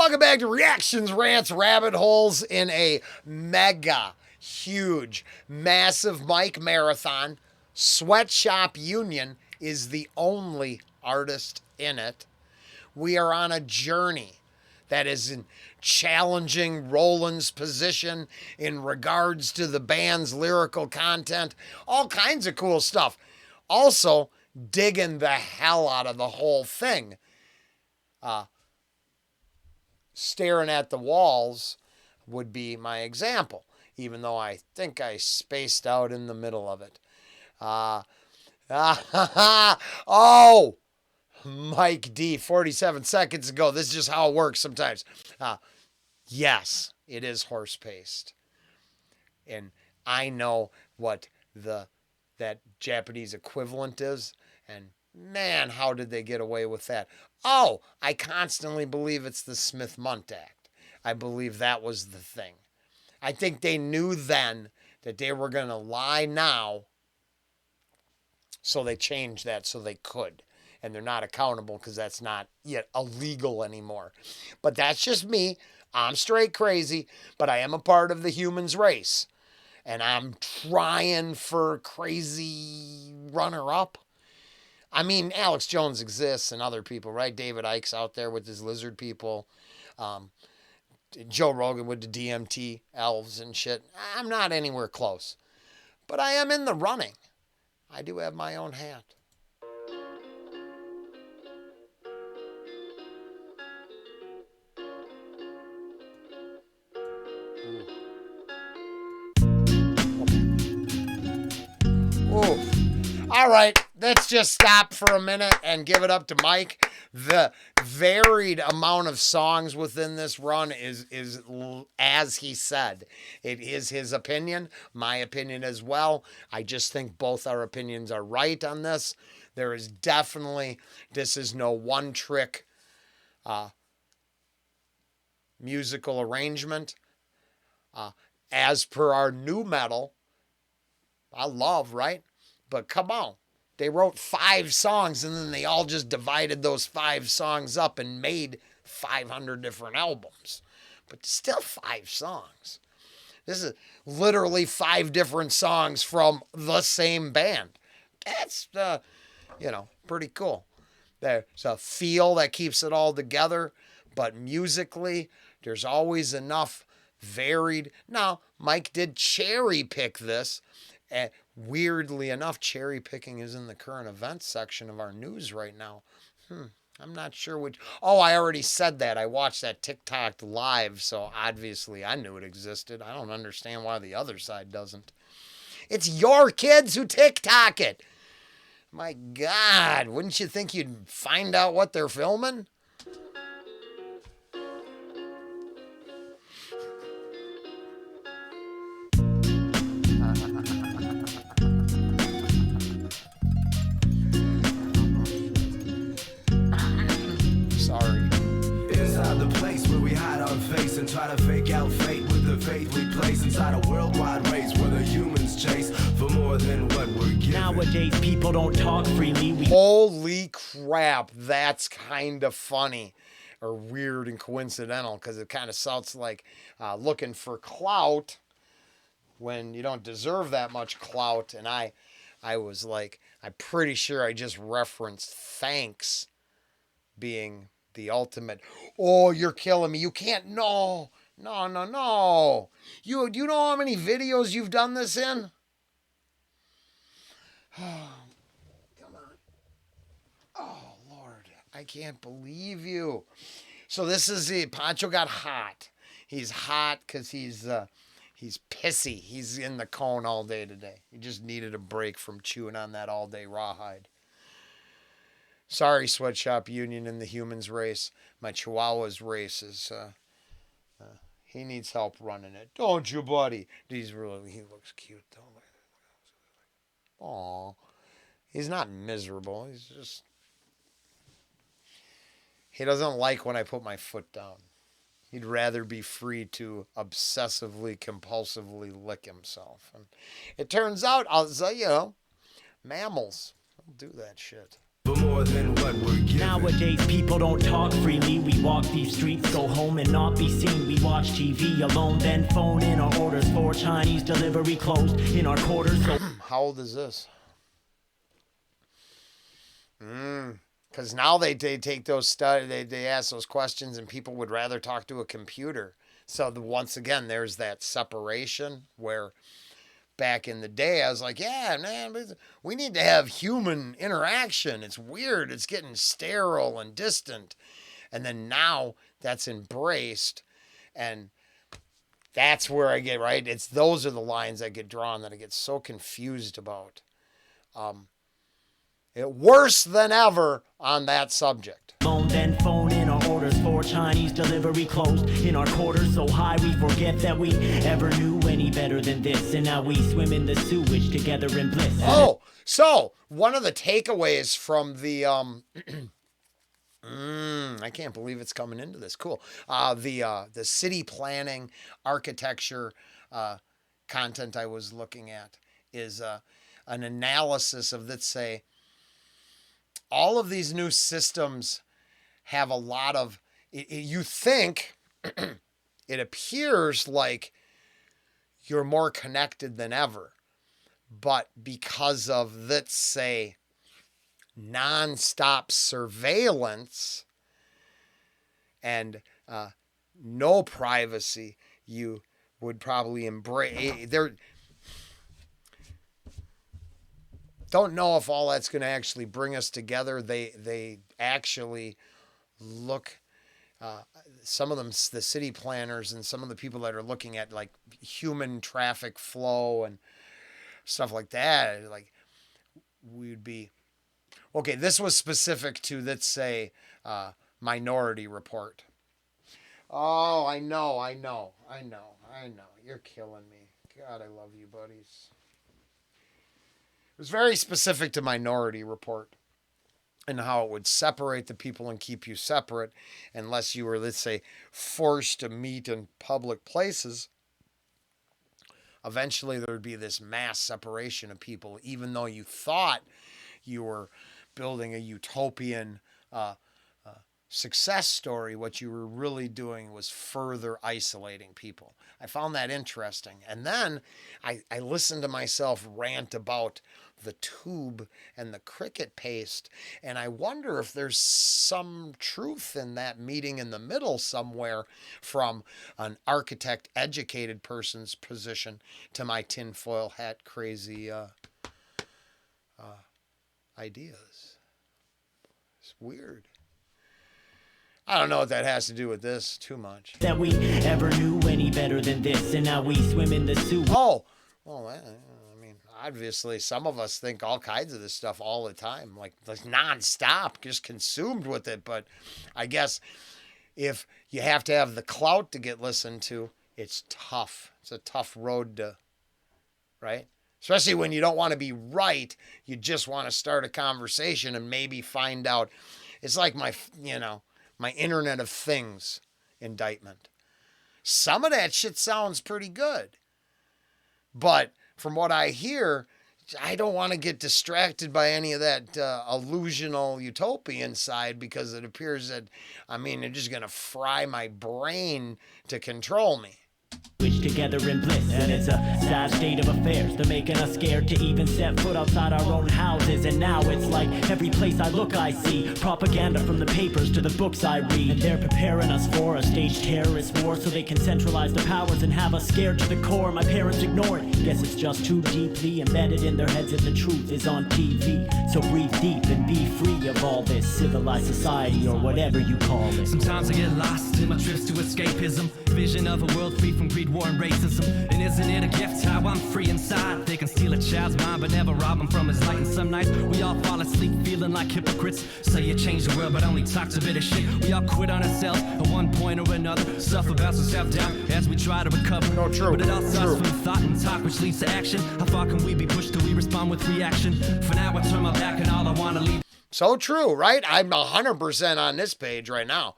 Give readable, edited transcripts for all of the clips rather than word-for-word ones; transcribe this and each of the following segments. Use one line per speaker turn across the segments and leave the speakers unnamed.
Welcome back to Reactions, Rants, Rabbit Holes in a mega, huge, massive mic marathon. Sweatshop Union is the only artist in it. We are on a journey that is in challenging Rollen's position in regards to the band's lyrical content, all kinds of cool stuff. Also, digging the hell out of the whole thing. Staring at the walls would be my example, even though I think I spaced out in the middle of it. Oh, Mike D, 47 seconds ago. This is just how it works sometimes. Yes, it is horse paste. And I know what that Japanese equivalent is. And man, how did they get away with that? Oh, I constantly believe it's the Smith-Mundt Act. I believe that was the thing. I think they knew then that they were going to lie now, so they changed that so they could. And they're not accountable because that's not yet illegal anymore. But that's just me. I'm straight crazy, but I am a part of the humans race. And I'm trying for crazy runner-up. I mean, Alex Jones exists and other people, right? David Icke's out there with his lizard people. Joe Rogan with the DMT elves and shit. I'm not anywhere close. But I am in the running. I do have my own hat. Ooh. All right, let's just stop for a minute and give it up to Mike. The varied amount of songs within this run is as he said. It is his opinion, my opinion as well. I just think both our opinions are right on this. There is definitely, this is no one-trick musical arrangement. As per our new metal, I love, right? But come on. They wrote 5 songs and then they all just divided those 5 songs up and made 500 different albums. But still 5 songs. This is literally 5 different songs from the same band. That's, pretty cool. There's a feel that keeps it all together. But musically, there's always enough varied. Now, Mike did cherry pick this. And weirdly enough, cherry picking is in the current events section of our news right now. I'm not sure which. Oh, I already said that. I watched that TikTok live, so obviously I knew it existed. I don't understand why the other side doesn't. It's your kids who TikTok it. My God, wouldn't you think you'd find out what they're filming?
And try to fake out fate with the faith we place inside a worldwide race where the humans chase for more than what we're given.
Nowadays people don't talk freely.
Holy crap, that's kind of funny or weird and coincidental because it kind of sounds like looking for clout when you don't deserve that much clout. And I was like, I'm pretty sure I just referenced thanks being the ultimate. Oh, you're killing me. You can't. No. You know how many videos you've done this in? Oh, come on. Oh, Lord. I can't believe you. So this is it. Pancho got hot. He's hot because he's pissy. He's in the cone all day today. He just needed a break from chewing on that all day rawhide. Sorry, Sweatshop Union and the humans race. My Chihuahua's race is, he needs help running it. Don't you, buddy? He looks cute, though. Aw. He's not miserable. He's just, he doesn't like when I put my foot down. He'd rather be free to obsessively, compulsively lick himself. And it turns out, mammals don't do that shit.
For more than what we're given.
Nowadays, people don't talk freely. We walk these streets, go home and not be seen. We watch TV alone, then phone in our orders for Chinese delivery closed in our quarters. So
How old is this? Because now they take those they ask those questions, and people would rather talk to a computer. So once again, there's that separation where back in the day, I was like, yeah, man, we need to have human interaction. It's weird. It's getting sterile and distant. And then now that's embraced, and that's where I get, right? Those are the lines that get drawn that I get so confused about. Worse than ever on that subject.
then phone in our orders for Chinese delivery closed in our quarters so high we forget that we ever knew any better than this. And now we swim in the sewage together in bliss.
Oh, so one of the takeaways from the I can't believe it's coming into this. Cool. The city planning architecture content I was looking at is an analysis of, let's say, all of these new systems have a lot of, you think, it appears like you're more connected than ever. But because of, let's say, nonstop surveillance and no privacy, you would probably embrace. Don't know if all that's going to actually bring us together. They actually look. Some of them, the city planners and some of the people that are looking at like human traffic flow and stuff like that, like we'd be. Okay, this was specific to, let's say, Minority Report. Oh, I know. You're killing me. God, I love you, buddies. It was very specific to Minority Report and how it would separate the people and keep you separate unless you were, let's say, forced to meet in public places. Eventually, there would be this mass separation of people, even though you thought you were building a utopian success story. What you were really doing was further isolating people. I found that interesting. And then I listened to myself rant about the tube and the cricket paste, and I wonder if there's some truth in that meeting in the middle somewhere from an architect educated person's position to my tinfoil hat crazy ideas. It's weird. I don't know what that has to do with this too much.
That we ever knew any better than this, and now we swim in the sewage.
Oh, well, I mean, obviously, some of us think all kinds of this stuff all the time, like nonstop, just consumed with it. But I guess if you have to have the clout to get listened to, it's tough. It's a tough road to, right? Especially when you don't want to be right, you just want to start a conversation and maybe find out. It's like my Internet of Things indictment. Some of that shit sounds pretty good. But from what I hear, I don't want to get distracted by any of that illusional utopian side because it appears that, they're just going to fry my brain to control me.
Together in bliss, and it's a sad state of affairs. They're making us scared to even set foot outside our own houses, and now it's like every place I look I see propaganda from the papers to the books I read, and they're preparing us for a staged terrorist war so they can centralize their powers and have us scared to the core. My parents ignore it. Guess it's just too deeply embedded in their heads that the truth is on TV. So breathe deep and be free of all this civilized society or whatever you call it.
Sometimes I get lost in my trips to escapism, vision of a world free from greed, war, and racism. And isn't it a gift how I'm free inside? They can steal a child's mind but never rob him from his light. And some nights we all fall asleep feeling like hypocrites. Say you change the world but only talk a bit of shit. We all quit on ourselves at one point or another. Suffer about some self-doubt as we try to recover.
No, true.
But it all starts from thought and talk which leads to action. How far can we be pushed till we respond with reaction? For now I turn my back and all I want to leave.
So true, right? I'm 100% on this page right now.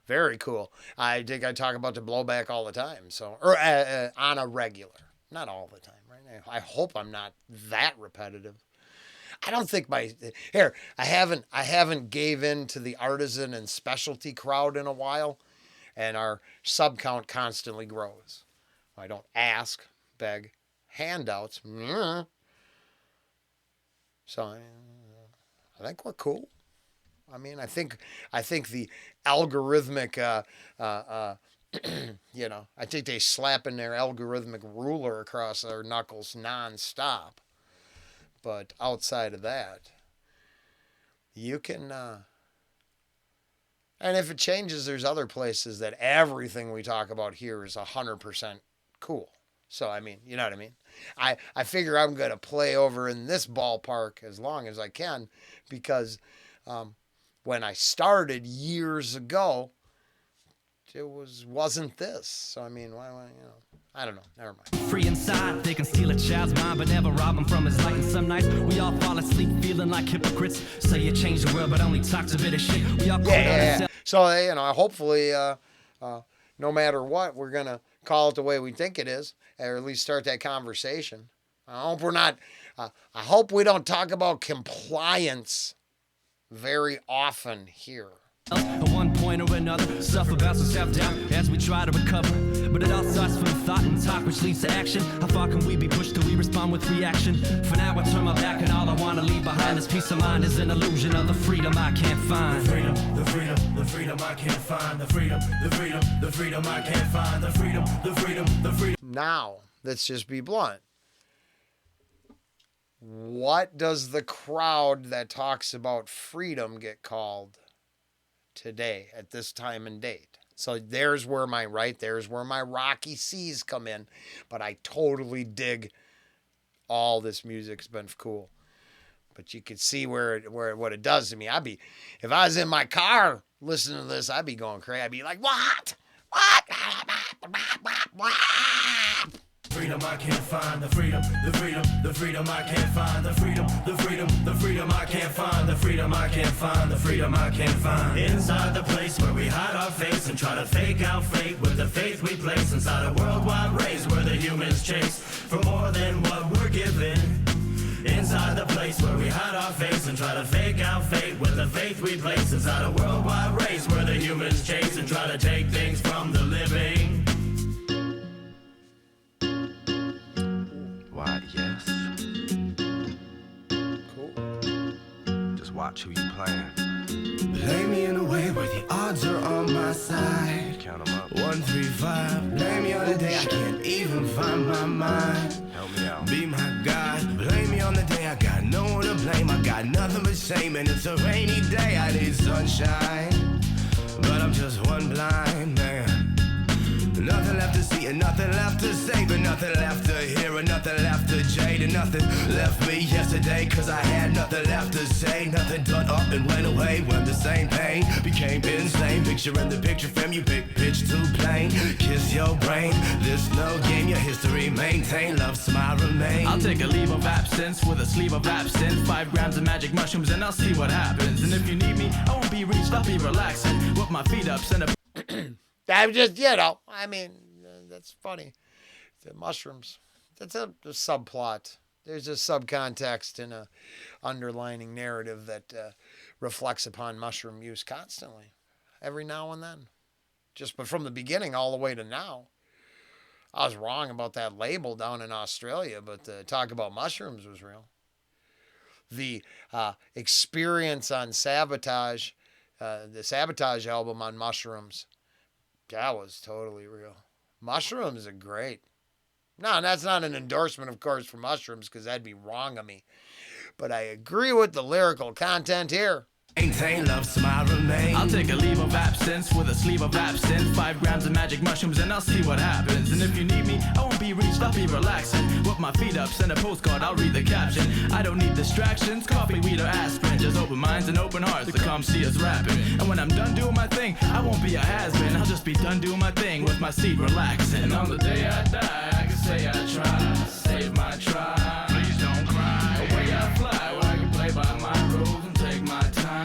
Very cool. I think I talk about the blowback all the time, or on a regular, not all the time, right? I hope I'm not that repetitive. I don't think I haven't gave in to the artisan and specialty crowd in a while, and our sub count constantly grows. I don't ask, beg, handouts. So I think we're cool. I mean, I think the algorithmic, I think they slapping their algorithmic ruler across our knuckles nonstop. But outside of that, you can, and if it changes, there's other places that everything we talk about here is 100% cool. So, I mean, you know what I mean? I figure I'm going to play over in this ballpark as long as I can because when I started years ago, it wasn't this. So, I mean, why I don't know. Never mind.
Free inside, they can steal a child's mind, but never rob him from his light. And some nights we all fall asleep feeling like hypocrites. Say you change the world, but only talks a bit of shit. We all
yeah. So hopefully, no matter what, we're gonna call it the way we think it is, or at least start that conversation. I hope we're not. I hope we don't talk about compliance very often here.
At one point or another, suffer about some self-doubt as we try to recover. But it all starts from thought and talk, which leads to action. How far can we be pushed till we respond with reaction? For now, I turn my back and all I want to leave behind is peace of mind is an illusion of the freedom I can't find.
The freedom I can't find. The freedom I can't find. The freedom.
Now, let's just be blunt. What does the crowd that talks about freedom get called today at this time and date? So there's where my rocky seas come in, but I totally dig all this music's been cool. But you could see where what it does to me. If I was in my car listening to this, I'd be going crazy. I'd be like, what?
Freedom I can't find. The freedom I can't find. The freedom I can't find. The freedom I can't find. The freedom I can't find. Inside the place where we hide our face and try to fake out fate with the faith we place inside a worldwide race where the humans chase for more than what we're given. Inside the place where we hide our face and try to fake out fate with the faith we place inside a worldwide race where the humans chase and try to take things from the living.
Why, yes.
Cool.
Just watch who you playing.
Lay me in a way where the odds are on my side.
Count 'em up.
1, 3, 5. Blame me on the day I can't even find my mind.
Help me out.
Be my God. Blame me on the day I got no one to blame. I got nothing but shame and it's a rainy day. I need sunshine, but I'm just one blind man. Nothing left to see and nothing left to say, but nothing left to hear and nothing left to jade and nothing left me yesterday, cause I had nothing left to say. Nothing done up and went away when the same pain became insane. Picture in the picture frame, you pick pitch too plain. Kiss your brain, this no game, your history maintain. Love, smile, remain.
I'll take a leave of absence with a sleeve of absinthe, 5 grams of magic mushrooms and I'll see what happens. And if you need me, I won't be reached, I'll be relaxing with my feet up, send a
I'm just, that's funny. The mushrooms, that's a subplot. There's a subcontext and a underlining narrative that reflects upon mushroom use constantly, every now and then. But from the beginning all the way to now. I was wrong about that label down in Australia, but the talk about mushrooms was real. The experience on Sabotage, the Sabotage album on mushrooms, that was totally real. Mushrooms are great. No, that's not an endorsement, of course, for mushrooms, because that'd be wrong of me. But I agree with the lyrical content here.
Maintain, love, smile, remain.
I'll take a leave of absence with a sleeve of absinthe, 5 grams of magic mushrooms and I'll see what happens. And if you need me, I won't be reached, I'll be relaxing with my feet up, send a postcard, I'll read the caption. I don't need distractions, coffee, weed, or aspirin, just open minds and open hearts to come see us rapping. And when I'm done doing my thing, I won't be a has-been, I'll just be done doing my thing with my seat relaxing. And on the day I die, I can say I tried, save my tribe, please don't cry. Away I fly, where I can play by my rules and take my time.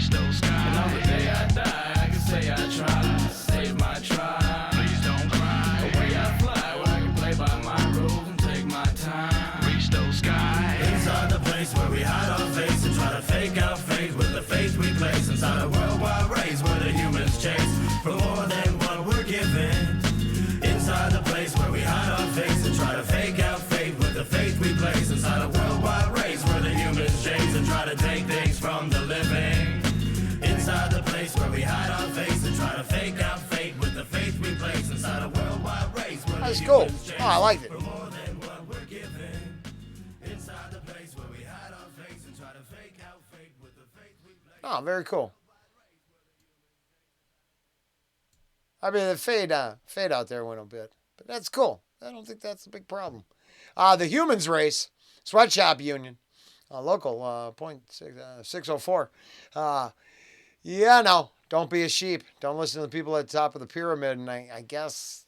And on the day I die, I can say I tried, save my tribe, please don't cry. Away I fly, where I can play by my rules and take my time. Reach those skies.
Inside the place where we hide our to fake out fate with the faith we place inside a worldwide race.
That's cool. Oh, I liked it.
More than what we're given. Inside the place where we hide our face and try to fake out fate with the faith we place.
Oh, very cool. I mean, the fade out there went a bit, but that's cool. I don't think that's a big problem. The humans race, Sweatshop Union, local, 604. Yeah, no, don't be a sheep. Don't listen to the people at the top of the pyramid, and I guess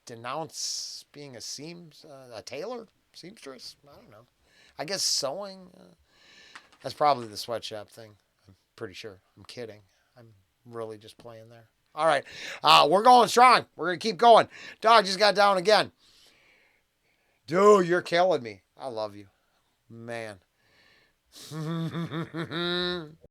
denounce being a tailor, seamstress. I don't know. I guess sewing. That's probably the sweatshop thing. I'm pretty sure. I'm kidding. I'm really just playing there. All right. We're going strong. We're going to keep going. Dog just got down again. Dude, you're killing me. I love you. Man.